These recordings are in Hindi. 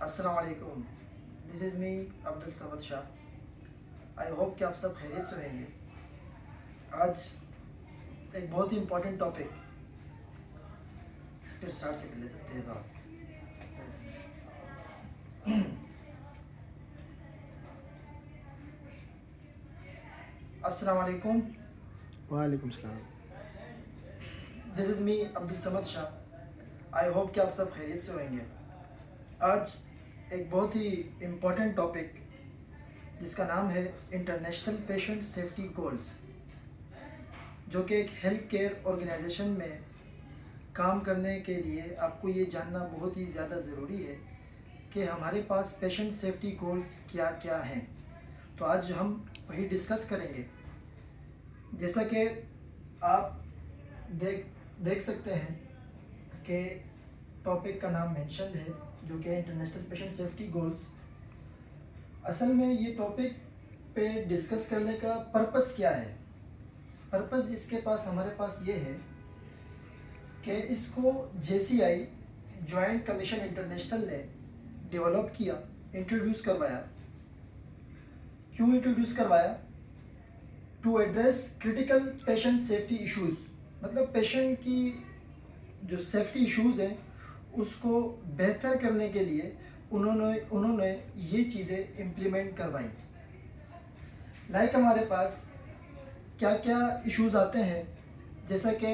अस्सलाम वालेकुम। This is me Abdul Samad Shah. I hope कि आप सब खैरियत से होंगे। आज एक बहुत ही इम्पोर्टेंट टॉपिक इस पर स्टार्ट से कर लेते हैं तेज़ आवाज़ से। अस्सलाम वालेकुम। वालेकुम सलाम। This is me Abdul Samad Shah. I hope कि आप सब खैरियत से होंगे। आज एक बहुत ही इम्पोर्टेंट टॉपिक जिसका नाम है इंटरनेशनल पेशेंट सेफ्टी गोल्स, जो कि एक हेल्थ केयर ऑर्गेनाइजेशन में काम करने के लिए आपको ये जानना बहुत ही ज़्यादा ज़रूरी है कि हमारे पास पेशेंट सेफ्टी गोल्स क्या क्या हैं। तो आज हम वही डिस्कस करेंगे। जैसा कि आप देख सकते हैं कि टॉपिक का नाम मेंशन है, जो कि इंटरनेशनल पेशेंट सेफ्टी गोल्स। असल में ये टॉपिक पे डिस्कस करने का पर्पस क्या है? पर्पस इसके पास हमारे पास ये है कि इसको JCI जॉइंट कमीशन इंटरनेशनल ने डेवलप किया, इंट्रोड्यूस करवाया। क्यों इंट्रोड्यूस करवाया? To address critical patient safety issues, मतलब पेशेंट की जो सेफ्टी इश्यूज हैं उसको बेहतर करने के लिए उन्होंने ये चीज़ें इम्प्लीमेंट करवाई। लाइक हमारे पास क्या क्या इश्यूज आते हैं, जैसा कि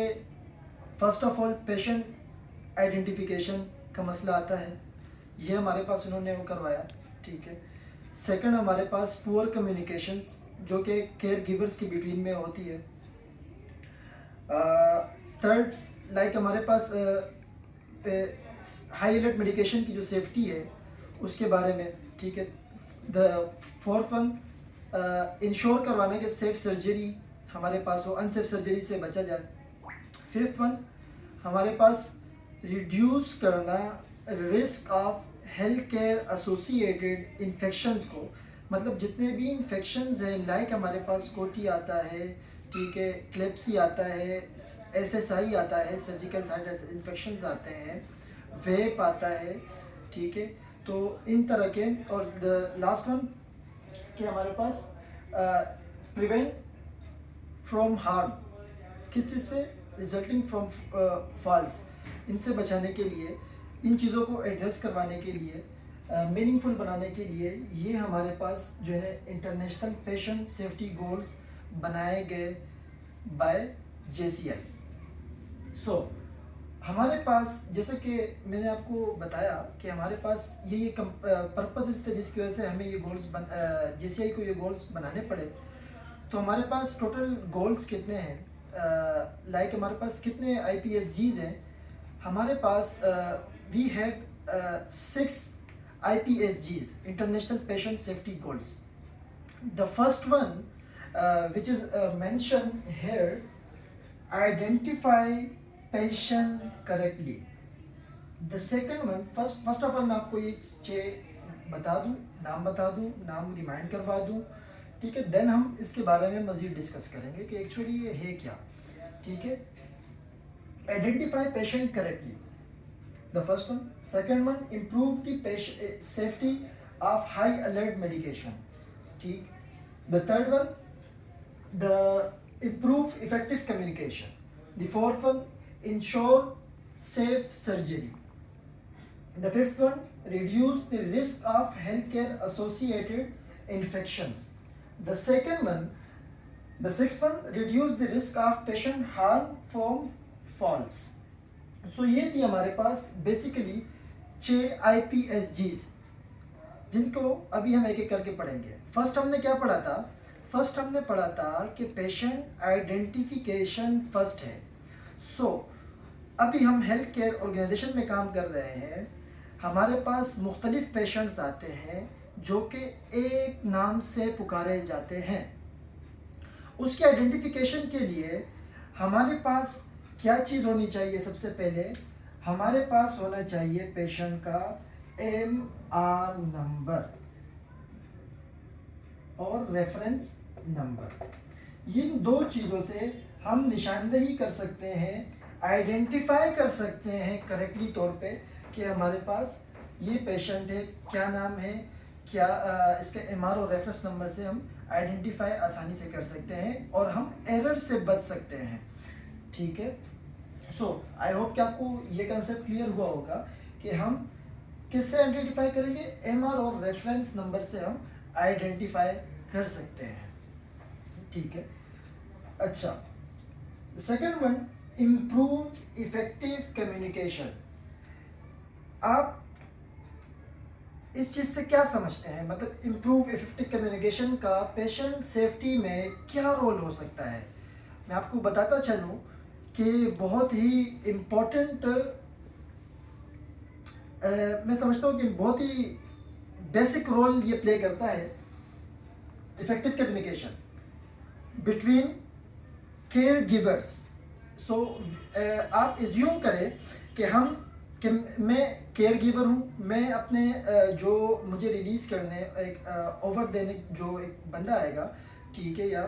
first of all patient identification का मसला आता है, ये हमारे पास उन्होंने वो करवाया। ठीक है। सेकंड, हमारे पास पुअर कम्युनिकेशंस जो कि केयर गिवर्स के बिटवीन में होती है। थर्ड, लाइक हमारे पास हाई अलर्ट मेडिकेशन की जो सेफ्टी है उसके बारे में। ठीक है। द फोर्थ वन, इंश्योर करवाना कि सेफ सर्जरी हमारे पास हो, अनसेफ सर्जरी से बचा जाए। फिफ्थ वन, हमारे पास रिड्यूस करना risk of health care associated infections को, मतलब जितने भी इन्फेक्शंस हैं, लाइक हमारे पास कोटी आता है, ठीक है, क्लेप्सी आता है, SSI आता है, सर्जिकल साइट इन्फेक्शंस आते हैं, वेप आता है। ठीक है। तो इन तरह के, और द लास्ट वन कि हमारे पास प्रिवेंट फ्रॉम हार्म, किस चीज़ से? रिजल्टिंग फ्रॉम फॉल्स, इनसे बचाने के लिए, इन चीज़ों को एड्रेस करवाने के लिए, मीनिंगफुल बनाने के लिए ये हमारे पास जो है इंटरनेशनल पेशेंट सेफ्टी गोल्स बनाए गए बाय JCI। सो हमारे पास, जैसे कि मैंने आपको बताया कि हमारे पास ये पर्पस थे जिसकी वजह से हमें ये गोल्स JCI को ये गोल्स बनाने पड़े। तो हमारे पास टोटल गोल्स कितने हैं? लाइक हमारे पास कितने IPSGs हैं? हमारे पास we have 6 IPSGs, international patient safety goals. The first one which is mentioned here, identify patient correctly. The second one, first of all मैं आपको ये 6 बता दूँ, नाम रिमाइंड करवा दूँ। ठीक है। देन हम इसके बारे में मज़ीद डिस्कस करेंगे कि एक्चुअली ये है क्या। ठीक है। Identify patient correctly, the first one. Second one, improve the safety of high alert medication. ठीक। The third one, the improve effective communication. The fourth one, ensure safe surgery. The fifth one, reduce the risk of healthcare associated infections. The sixth one, reduce the risk of patient harm from falls. So ये थी हमारे पास बेसिकली 6 IPSGs, जिनको अभी हम एक एक करके पढ़ेंगे। फर्स्ट हमने क्या पढ़ा था? फर्स्ट हमने पढ़ा था कि पेशेंट आइडेंटिफिकेशन फर्स्ट है। सो अभी हम हेल्थ केयर ऑर्गेनाइजेशन में काम कर रहे हैं। हमारे पास मुख्तलिफ पेशेंट्स आते हैं जो कि एक नाम से पुकारे जाते हैं। उसके आइडेंटिफिकेशन के लिए हमारे पास क्या चीज़ होनी चाहिए? सबसे पहले हमारे पास होना चाहिए पेशेंट का MR नंबर और रेफरेंस नंबर। इन 2 चीज़ों से हम निशानदेही कर सकते हैं, आइडेंटिफाई कर सकते हैं करेक्टली तौर पे कि हमारे पास ये पेशेंट है, क्या नाम है, क्या इसके एमआर और रेफरेंस नंबर से हम आइडेंटिफाई आसानी से कर सकते हैं और हम एरर से बच सकते हैं। ठीक है, सो आई होप कि आपको ये कंसेप्ट क्लियर हुआ होगा कि हम किससे आइडेंटिफाई करेंगे, एमआर और रेफरेंस नंबर से हम आइडेंटिफाई कर सकते हैं। ठीक है, अच्छा, second one, improve effective communication. आप इस चीज़ से क्या समझते हैं, मतलब इम्प्रूव इफेक्टिव कम्युनिकेशन का पेशेंट सेफ्टी में क्या रोल हो सकता है? मैं आपको बताता चलूँ कि बहुत ही इम्पोर्टेंट, मैं समझता हूँ कि बहुत ही बेसिक रोल ये प्ले करता है effective communication between care givers. So आप एज्यूम करें कि मैं केयर गिवर हूँ, मैं अपने जो मुझे रिलीज़ करने एक ओवर देने जो एक बंदा आएगा, ठीक है, या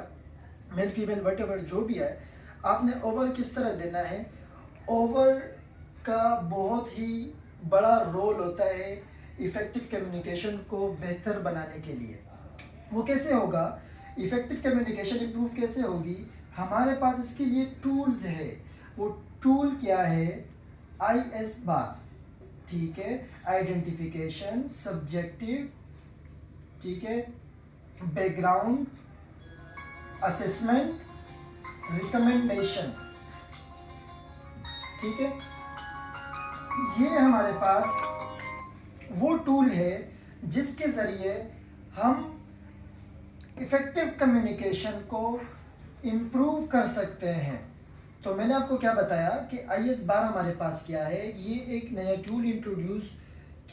मेल फीमेल वट जो भी है, आपने ओवर किस तरह देना है। ओवर का बहुत ही बड़ा रोल होता है इफ़ेक्टिव कम्युनिकेशन को बेहतर बनाने के लिए। वो कैसे होगा, इफ़ेक्टिव कम्युनिकेशन इम्प्रूव कैसे होगी, हमारे पास इसके लिए टूल्स है। वो टूल क्या है, IS बार, ठीक है, आइडेंटिफिकेशन, सब्जेक्टिव, ठीक है, बैकग्राउंड, असेसमेंट, रिकमेंडेशन। ठीक है, ये हमारे पास वो टूल है जिसके ज़रिए हम इफ़ेक्टिव कम्युनिकेशन को इम्प्रूव कर सकते हैं। तो मैंने आपको क्या बताया कि IS बार हमारे पास क्या है, ये एक नया टूल इंट्रोड्यूस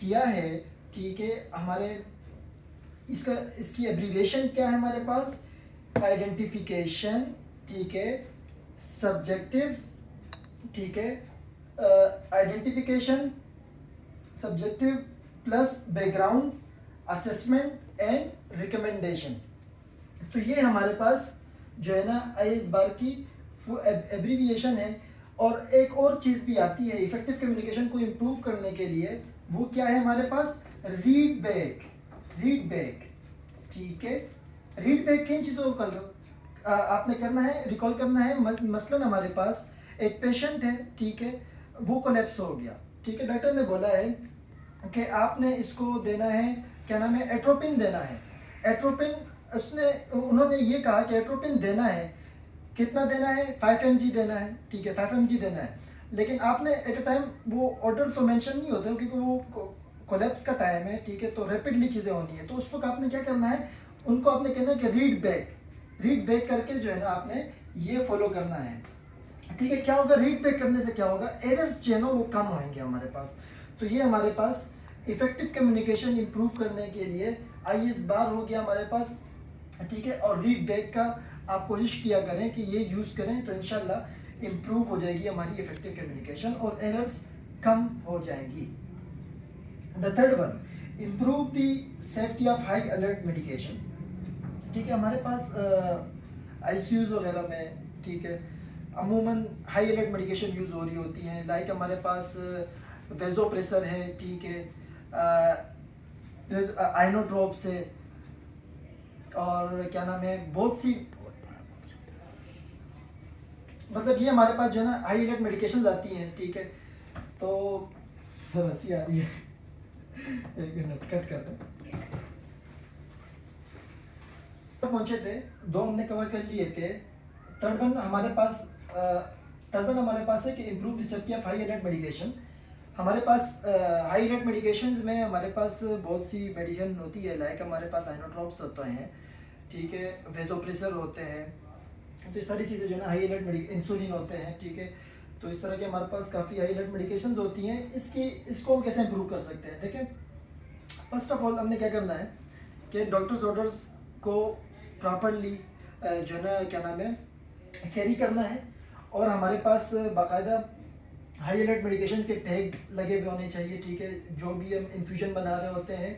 किया है। ठीक है, हमारे इसकी एब्रीविएशन क्या है हमारे पास, आइडेंटिफिकेशन, ठीक है, सब्जेक्टिव, ठीक है, identification, subjective plus background, assessment and recommendation. तो ये हमारे पास जो है ना IS बार की वो एब्रीविएशन है। और एक और चीज़ भी आती है इफ़ेक्टिव कम्युनिकेशन को इम्प्रूव करने के लिए, वो क्या है हमारे पास, रीड बैक। रीड बैक, ठीक है, रीड बैक किन चीज़ों को आपने करना है, रिकॉल करना है। मसलन हमारे पास एक पेशेंट है, ठीक है, वो कोलैप्स हो गया, ठीक है, डॉक्टर ने बोला है कि आपने इसको देना है, क्या नाम है, एट्रोपिन देना है। एट्रोपिन उन्होंने ये कहा कि एट्रोपिन देना है, कितना देना है, 5 mg देना है, ठीक है, 5 mg देना है। लेकिन आपने एट अ टाइम वो ऑर्डर तो मेंशन नहीं होते क्योंकि वो कोलैप्स का टाइम है, ठीक है, तो रैपिडली चीज़ें होनी है। तो उस वक्त आपने क्या करना है, उनको आपने कहना है कि रीड बैक करके जो है ना आपने ये फॉलो करना है। ठीक है, क्या होगा, रीड बैक करने से क्या होगा, एरर्स जो है ना वो कम होंगे हमारे पास। तो ये हमारे पास इफेक्टिव कम्युनिकेशन इम्प्रूव करने के लिए IS बार हो गया हमारे पास, ठीक है, और रीड बैक का आप कोशिश किया करें कि ये यूज़ करें, तो इंशाल्लाह इम्प्रूव हो जाएगी हमारी इफेक्टिव कम्युनिकेशन और एरर्स कम हो जाएंगी। The third one, improve the safety of high alert medication. ठीक है, हमारे पास ICUs वगैरह में, ठीक है, अमूमन हाई अलर्ट मेडिकेशन यूज़ हो रही होती हैं। लाइक हमारे पास वेज़ोप्रेसर है, ठीक है, आइनोट्रोप्स है, और क्या नाम है, बहुत सी, मतलब ये हमारे पास जो है ना हाई अलर्ट मेडिकेशन आती हैं। ठीक है, तो सर हंसी आ रही है, एक मिनट कट कर दें। पहुंचे थे, 2 हमने कवर कर लिए थे। थर्ड वन हमारे पास है कि improve the safety of high alert medication. हमारे पास हाई अलर्ट मेडिकेशंस में हमारे पास बहुत सी मेडिसिन होती है, लाइक हमारे पास आइनोट्रोप्स होते हैं, ठीक है, वेज़ोप्रेसर होते हैं। तो ये सारी चीज़ें जो है ना हाई अलर्ट इंसुलिन होते हैं, ठीक है। तो इस तरह के हमारे पास काफ़ी हाई अलर्ट मेडिकेशंस होती हैं। इसको हम कैसे इम्प्रूव कर सकते हैं, देखें, फर्स्ट ऑफ ऑल हमने क्या करना है कि डॉक्टर्स ऑर्डर्स को प्रॉपरली जो है ना क्या नाम है कैरी करना है, और हमारे पास बाकायदा हाई अलर्ट मेडिकेशन के टैग लगे हुए होने चाहिए। ठीक है, जो भी हम इन्फ्यूजन बना रहे होते हैं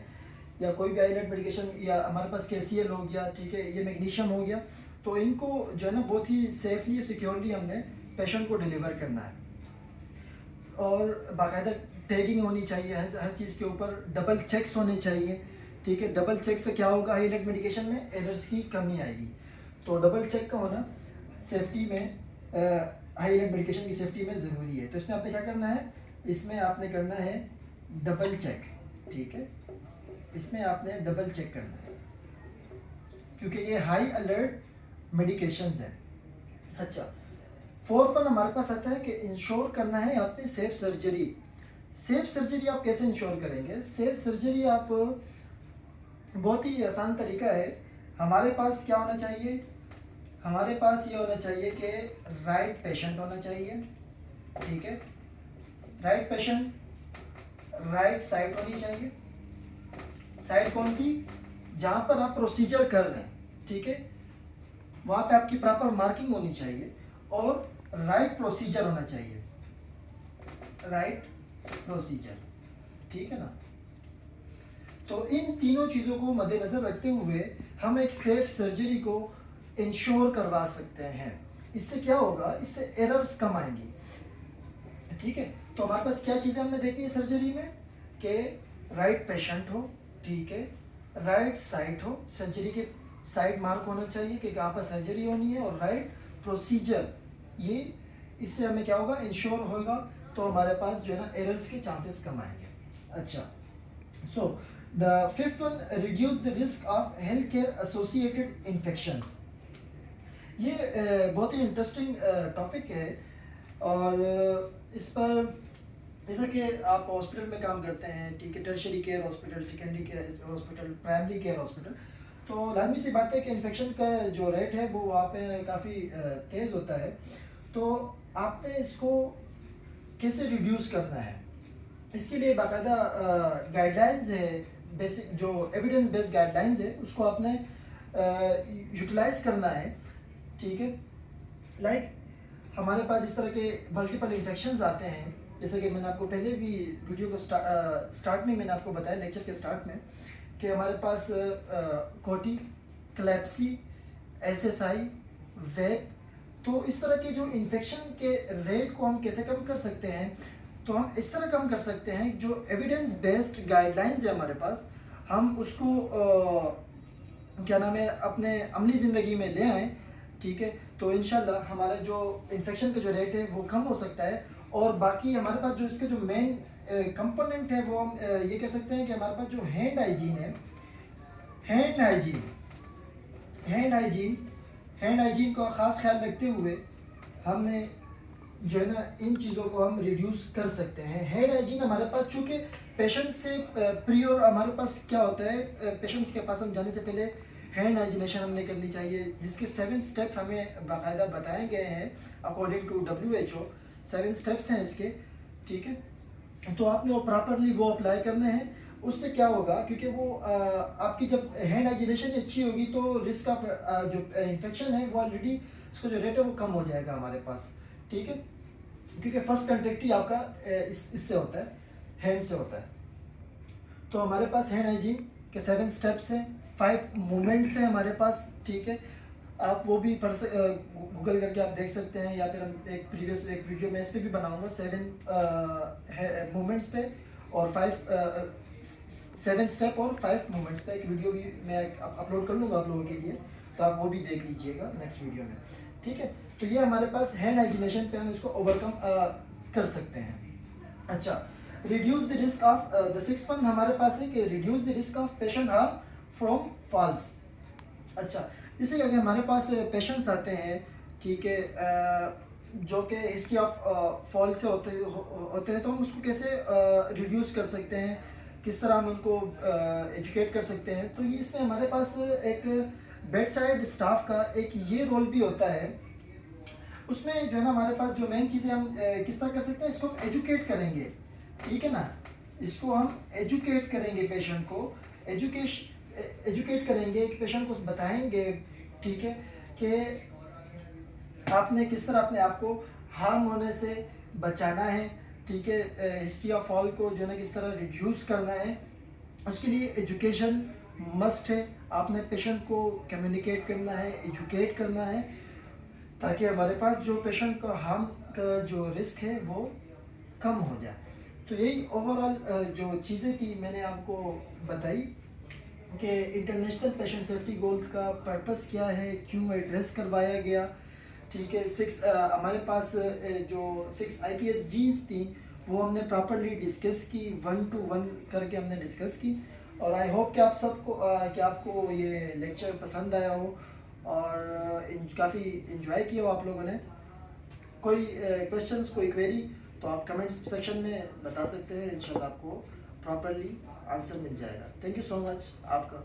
या कोई भी हाई अलर्ट मेडिकेशन, या हमारे पास KCL हो गया, ठीक है, ये मैग्नीशियम हो गया, तो इनको जो है ना बहुत ही सेफली सिक्योरली हमने पेशेंट को डिलीवर करना है। और बाकायदा टैगिंग होनी चाहिए, हर चीज़ के ऊपर डबल चेक्स होने चाहिए, ठीक है। डबल चेक से क्या होगा, हाई इलेक्ट मेडिकेशन में एरर्स की कमी आएगी। तो डबल चेक का होना सेफ्टी में, हाई इलेक्ट मेडिकेशन की सेफ्टी में ज़रूरी है। तो इसमें आपने क्या करना है, इसमें आपने करना है डबल चेक, ठीक है। इसमें आपने डबल चेक करना है क्योंकि ये हाई अलर्ट मेडिकेशंस है। अच्छा, फोर्थ वन हमारे पास आता है कि इंश्योर करना है आपने सेफ सर्जरी। सेफ सर्जरी आप कैसे इंश्योर करेंगे? सेफ सर्जरी आप, बहुत ही आसान तरीका है। हमारे पास क्या होना चाहिए, हमारे पास ये होना चाहिए कि राइट पेशेंट होना चाहिए, ठीक है। राइट पेशेंट, राइट साइड होनी चाहिए। साइड कौन सी? जहाँ पर आप प्रोसीजर कर रहे हैं, ठीक है, वहाँ पे आपकी प्रॉपर मार्किंग होनी चाहिए और राइट प्रोसीजर होना चाहिए, राइट प्रोसीजर, ठीक है ना। तो इन तीनों चीज़ों को मद्देनज़र रखते हुए हम एक सेफ सर्जरी को इंश्योर करवा सकते हैं। इससे क्या होगा, इससे एरर्स कम आएंगी, ठीक है। तो हमारे पास क्या चीज़ें हमने देखी है सर्जरी में, कि राइट पेशेंट हो, ठीक है, राइट साइट हो, सर्जरी के साइड मार्क होना चाहिए कि कहाँ पर सर्जरी होनी है, और राइट प्रोसीजर, ये इससे हमें क्या होगा, इंश्योर होगा। तो हमारे पास जो है ना एरर्स के चांसेस कम आएंगे। अच्छा, so the fifth one, reduce the risk of health care associated infections. ये बहुत ही इंटरेस्टिंग टॉपिक है, और इस पर जैसा कि आप हॉस्पिटल में काम करते हैं, ठीक है, tertiary care hospital, secondary care hospital, primary care hospital, तो लाजमी सी बात है कि इन्फेक्शन का जो रेट है वो वहाँ पे काफ़ी तेज़ होता है। तो आपने इसको कैसे रिड्यूस करना है, इसके लिए बाकायदा गाइडलाइंस है, बेसिक जो एविडेंस बेस्ड गाइडलाइंस है उसको आपने यूटिलाइज करना है, ठीक है। लाइक हमारे पास इस तरह के मल्टीपल इन्फेक्शंस आते हैं, जैसे कि मैंने आपको पहले भी वीडियो को स्टार्ट में मैंने आपको बताया, लेक्चर के स्टार्ट में, कि हमारे पास कोटी, क्लैप्सी, एसएसआई, वेब, तो इस तरह के जो इन्फेक्शन के रेट को हम कैसे कम कर सकते हैं, तो हम इस तरह कम कर सकते हैं, जो एविडेंस बेस्ड गाइडलाइंस है हमारे पास, हम उसको क्या नाम है, अपने अमली ज़िंदगी में ले आएँ, ठीक है। तो इंशाल्लाह हमारा जो इन्फेक्शन का जो रेट है वो कम हो सकता है। और बाकी हमारे पास जो इसका जो मेन कंपोनेंट है वो हम ये कह सकते हैं कि हमारे पास जो हैंड हाइजीन है, hand hygiene, hand hygiene, hand hygiene का ख़ास ख्याल रखते हुए हमने जो है ना इन चीज़ों को हम रिड्यूस कर सकते हैं। हैंड हाइजीन हमारे पास, चूँकि पेशेंट से प्रियोर हमारे पास क्या होता है, पेशेंट्स के पास हम जाने से पहले हैंड हाइजीनेशन हमने करनी चाहिए, जिसके 7 स्टेप हमें बाकायदा बताए गए हैं अकॉर्डिंग टू WHO। 7 स्टेप्स हैं इसके, ठीक है। तो आपने वो प्रॉपरली वो अप्लाई करने हैं। उससे क्या होगा, क्योंकि वो आपकी जब हैंड हाइजीनेशन अच्छी होगी तो रिस्क ऑफ जो इन्फेक्शन है वो ऑलरेडी उसका जो रेट है वो कम हो जाएगा हमारे पास, ठीक है। क्योंकि फर्स्ट कंटेक्ट ही आपका इससे होता है, हैंड से होता है। तो हमारे पास हैंड हाइजीन के 7 स्टेप्स हैं, 5 मूवमेंट्स हैं हमारे पास, ठीक है। आप वो भी पढ़ गूगल करके आप देख सकते हैं, या फिर हम एक वीडियो में इस पर भी बनाऊंगा 7 मूवमेंट्स पे और 7 स्टेप और 5 मूवमेंट्स पे एक वीडियो भी मैं अपलोड कर लूँगा आप लोगों के लिए, तो आप वो भी देख लीजिएगा नेक्स्ट वीडियो में, ठीक है। तो ये हमारे पास हैंड हाइजीनेशन पे हम इसको ओवरकम कर सकते हैं। अच्छा, reduce the risk of the 6th one हमारे पास है कि reduce the risk of patient harm from falls. अच्छा, जैसे कि हमारे पास पेशेंट्स आते हैं, ठीक है, जो कि हिस्ट्री ऑफ फॉल से होते हैं, तो हम उसको कैसे रिड्यूस कर सकते हैं, किस तरह हम उनको एजुकेट कर सकते हैं। तो ये इसमें हमारे पास एक बेड साइड स्टाफ का एक ये रोल भी होता है। उसमें जो है ना हमारे पास जो मेन चीज़ें हम किस तरह कर सकते हैं, इसको हम एजुकेट करेंगे, ठीक है ना। इसको हम एजुकेट करेंगे, पेशेंट को एजुकेट करेंगे, एक पेशेंट को बताएंगे, ठीक है, कि आपने किस तरह अपने आप को हार्म होने से बचाना है, ठीक है। हिस्ट्री ऑफ फॉल को जो है ना किस तरह रिड्यूस करना है, उसके लिए एजुकेशन मस्ट है। आपने पेशेंट को कम्युनिकेट करना है, एजुकेट करना है, ताकि हमारे पास जो पेशेंट का हार्म का जो रिस्क है वो कम हो जाए। तो यही ओवरऑल जो चीज़ें थी मैंने आपको बताई कि इंटरनेशनल पेशेंट सेफ्टी गोल्स का पर्पस क्या है, क्यों एड्रेस करवाया गया। ठीक है, हमारे पास जो 6 IPSGs थी वो हमने प्रॉपरली डिस्कस की, 1 to 1 करके हमने डिस्कस की। और आई होप कि आप सबको कि आपको ये लेक्चर पसंद आया हो और काफ़ी इन्जॉय किया हो आप लोगों ने। कोई क्वेश्चंस, कोई क्वेरी तो आप कमेंट्स सेक्शन में बता सकते हैं, इंशाल्लाह आपको प्रॉपरली आंसर मिल जाएगा। थैंक यू सो मच आपका।